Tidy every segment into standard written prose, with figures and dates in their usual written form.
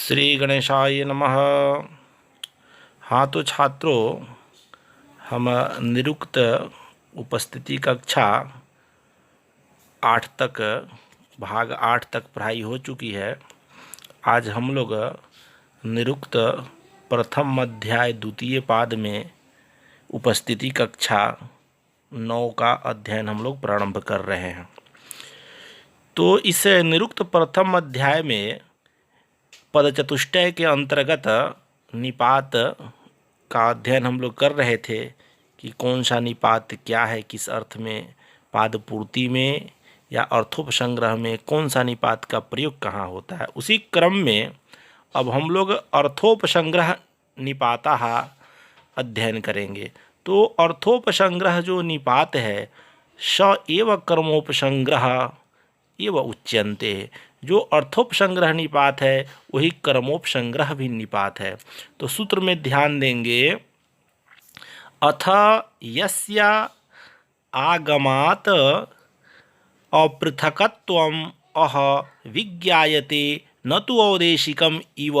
श्री गणेशाय नमः। हाँ तो छात्रों, हम निरुक्त उपस्थिति कक्षा 8 तक भाग 8 तक पढ़ाई हो चुकी है। आज हम लोग निरुक्त प्रथम अध्याय द्वितीय पाद में उपस्थिति कक्षा 9 का अध्ययन हम लोग प्रारंभ कर रहे हैं। तो इस निरुक्त प्रथम अध्याय में पदचतुष्टय के अंतर्गत निपात का अध्ययन हम लोग कर रहे थे कि कौन सा निपात क्या है, किस अर्थ में, पाद पूर्ति में या अर्थोपसंग्रह में कौन सा निपात का प्रयोग कहाँ होता है। उसी क्रम में अब हम लोग अर्थोपसंग्रह निपाता अध्ययन करेंगे। तो अर्थोपसंग्रह जो निपात है स एव कर्मोपसंग्रह एव उच्यन्ते। जो अर्थोपसंग्रह निपात है वही कर्मोपसंग्रह भी निपात है। तो सूत्र में ध्यान देंगे, अथ यस्य आगमात् अपृथकत्वम् अह विज्ञायते न तु औदेशिकम् इव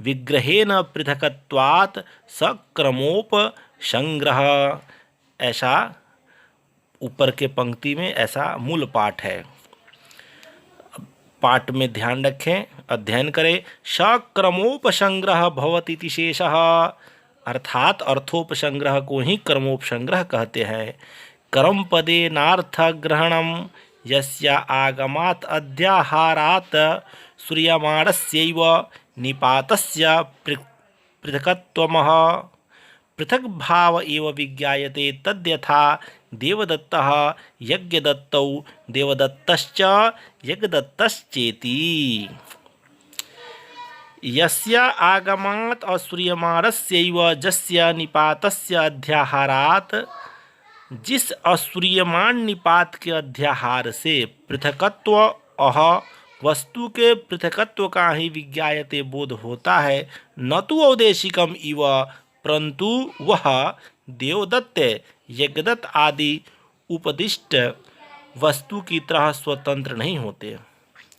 विग्रहेण पृथकत्वात् सक्रमोपसंग्रह। ऐसा ऊपर के पंक्ति में ऐसा मूल पाठ है। पाठ में ध्यान रखें, अध्ययन करें। सक्रमोपसंग्रह भवतीति शेषः, अर्थात अर्थोपसंग्रह को ही कर्मोपसंग्रह कहते हैं। कर्म पदे नार्थ ग्रहणम यस्य आगमात् अध्याहारात् श्रूयमाणस्यैव निपातस्य पृथक्त्वमः पृथक भाव एव विज्ञायते। तद्यथा देवदत्तः यज्ञदत्तौ देवदत्तश्च यज्ञदत्तश्चेति। यस्य आगमात् अश्रूयमाणस्यैव, जस्य निपातस्य अध्याहारात्, जिस अश्रूयमाण निपात के अध्याहार से पृथकत्व अह वस्तु के पृथकत्व का ही विज्ञायते बोध होता है, न तो औदेशिकम इव, परंतु वह देवदत्त यज्ञदत्त आदि उपदिष्ट वस्तु की तरह स्वतंत्र नहीं होते।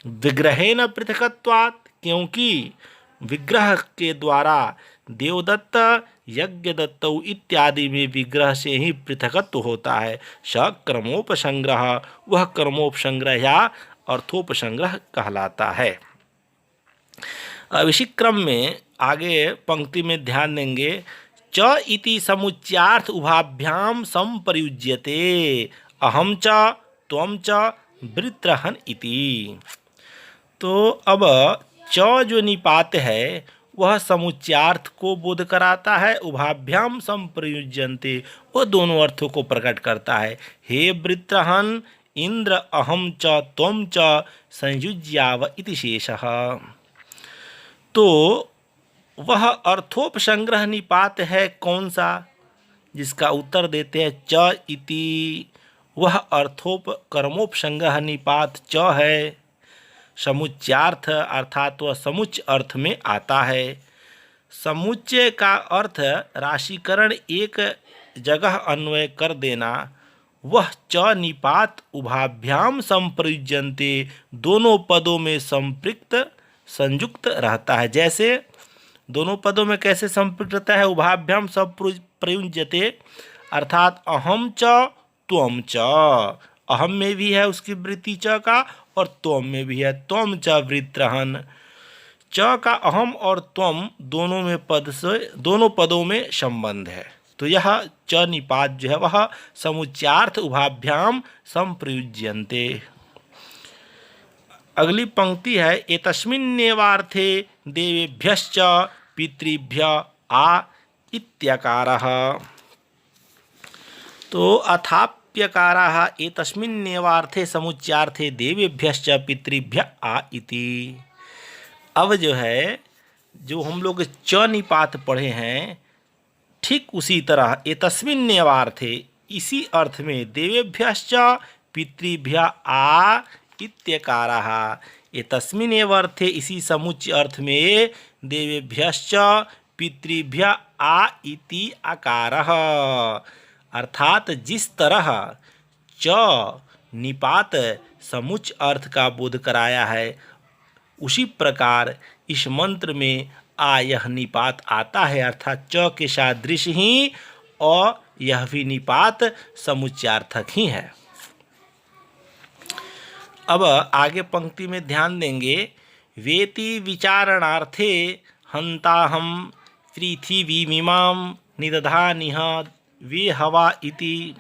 विग्रहेण पृथकत्वात्, क्योंकि विग्रह के द्वारा देवदत्त यज्ञदत्त इत्यादि में विग्रह से ही पृथकत्व होता है। स कर्मोपसंग्रह, वह कर्मोपसंग्रह या अर्थोपसंग्रह कहलाता है। अब इसी क्रम में आगे पंक्ति में ध्यान देंगे, च इति समुच्चार्थ उभाभ्याम संप्रयुज्यते, अहम च त्वम च वृत्रहन इति। तो अब च जो निपात है वह समुच्चार्थ को बोध कराता है, उभाभ्याम संप्रयुज्यन्ते वह दोनों अर्थों को प्रकट करता है। हे वृत्रहन इंद्र अहम च त्वम च संयुज्याव इति शेषः। तो वह अर्थोपसंग्रह निपात है कौन सा, जिसका उत्तर देते हैं च इति। वह कर्मोपसंग्रह निपात च है। समुच्चार्थ अर्थात वह समुच्च अर्थ में आता है। समुच्चय का अर्थ राशिकरण एक जगह अन्वय कर देना। वह च निपात उभाभ्याम संप्रयुज्यन्ते, दोनों पदों में संपृक्त संयुक्त रहता है। जैसे दोनों पदों में कैसे संपृक्त रहता है, उभाभ्याम संप्रयुज्यते, अर्थात अहम च त्वम च, अहम में भी है उसकी वृत्ति च का और त्वम में भी है, त्वम च वृत्रहन। च का अहम और त्वम दोनों में दोनों पदों में संबंध है। तो यह च निपात जो है वह समुच्चार्थ उभाभ्याम संप्रयुज्यन्ते। अगली पंक्ति है, एतस्मिन्नेवार्थे देवेभ्यश्च पितृभ्य आ इत्यकारः। तो अथाप्यकारः एतस्मिन्नेवार्थे समुच्चार्थे देवेभ्यश्च पितृभ्य आ इति। अब जो है, जो हम लोग च निपात पढ़े हैं, ठीक उसी तरह एतस्मिन्नेवार्थे, इसी अर्थ में, देवेभ्यश्च पितृभ्य आ इत्यकारः। एतस्मिन्नेव अर्थे, इसी समुच्चय अर्थ में, देवेभ्यश्च पितृभ्य आ इति आकारः। अर्थात जिस तरह च निपात समुच्चय अर्थ का बोध कराया है, उसी प्रकार इस मंत्र में आ यह निपात आता है, अर्थात च के सादृश ही अ यह भी निपात समुच्चार्थक ही है। अब आगे पंक्ति में ध्यान देंगे, वेति विचारणार्थे हंताहम पृथिवीमिमां निदधानिह वे हवा इति।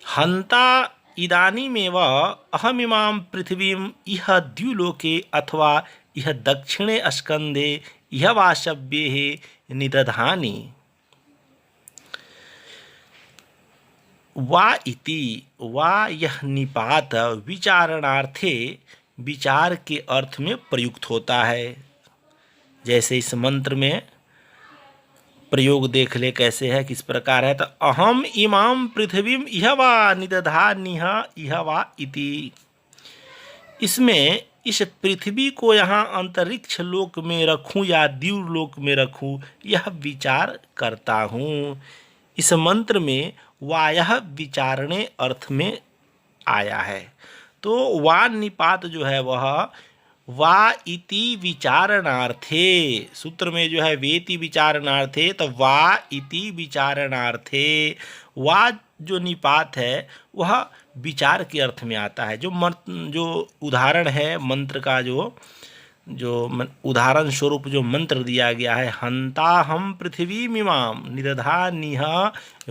हंता इदानीमेव अहमिमां पृथिवीम् इह द्युलोके अथवा इह दक्षिणे स्कंदे इह वाशव्ये निदधानि। वा इति वा यह निपात विचारणार्थे विचार के अर्थ में प्रयुक्त होता है। जैसे इस मंत्र में प्रयोग देख ले कैसे है, किस प्रकार है। तो अहम इमाम पृथ्वीम इह वा निदधानिह इह वा इति। इसमें इस पृथ्वी को यहाँ अंतरिक्ष लोक में रखूँ या द्युलोक में रखूँ, यह विचार करता हूँ। इस मंत्र में वायः विचारणे अर्थ में आया है। तो वा निपात जो है वह वा इति विचारणार्थे, सूत्र में जो है वेति विचारणार्थे, तो वा इति विचारणार्थे, वा जो निपात है वह विचार के अर्थ में आता है। जो उदाहरण है मंत्र का, जो उदाहरण स्वरूप जो मंत्र दिया गया है, हंता हम पृथ्वीमिमां निदधानिह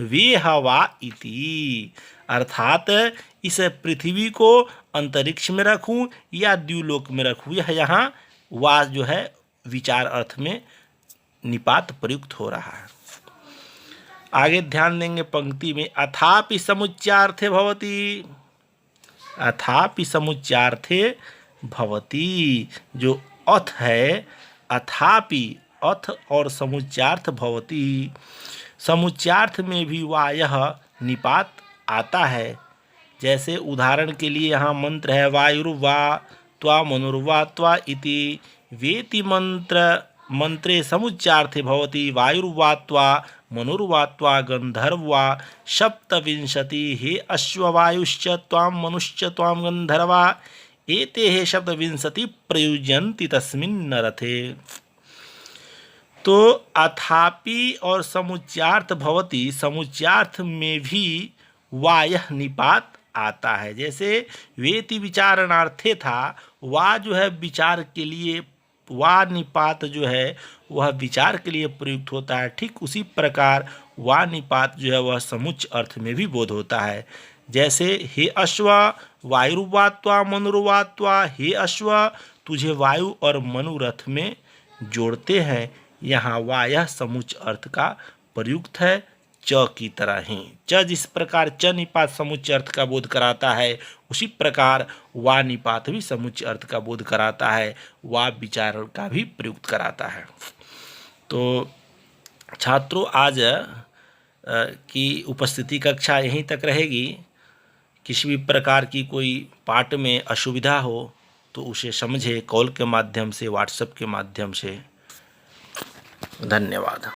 वे हवा इति, अर्थात इस पृथ्वी को अंतरिक्ष में रखूं या द्युलोक में रखूं, यह यहाँ वा जो है विचार अर्थ में निपात प्रयुक्त हो रहा है। आगे ध्यान देंगे पंक्ति में, अथापि समुच्चार्थे भवति, अथापि समुच्चार्थे भवति, जो अथ है अथापि, अथ और समुच्चार्थ भवति, समुच्चार्थ में भी वा यह निपात आता है। जैसे उदाहरण के लिए यहाँ मंत्र है, वायुर्वा त्वा मनुर्वा त्वा इति, वेति मंत्रे समुच्चार्थे भवति वायुर्वा त्वा मनुर्वा त्वा गंधर्वा सप्तविंशति हे अश्ववायुश्च त्वां मनुश्च त्वां गंधर्वा एते हे सप्तविंशति प्रयुज्यन्ति तस्मिन् रथे। तो अथापि और समुच्चार्थ भवति, समुच्चार्थ में भी वा यह निपात आता है। जैसे वेति विचारणार्थे था, वा जो है विचार के लिए, वा निपात जो है वह विचार के लिए प्रयुक्त होता है। ठीक उसी प्रकार वा निपात जो है वह समुच्च अर्थ में भी बोध होता है। जैसे हे अश्व वायुर्वा त्वा मनुर्वा त्वा, हे अश्व तुझे वायु और मनु रथ में जोड़ते हैं, यहाँ वा यह समुच्च अर्थ का प्रयुक्त है च की तरह ही। च जिस प्रकार च निपात समुच्च अर्थ का बोध कराता है, उसी प्रकार वा निपात भी समुच्च अर्थ का बोध कराता है, वा विचारण का भी प्रयुक्त कराता है। तो छात्रों, आज की उपस्थिति कक्षा यहीं तक रहेगी। किसी भी प्रकार की कोई पाठ में असुविधा हो तो उसे समझे कॉल के माध्यम से, व्हाट्सएप के माध्यम से। धन्यवाद।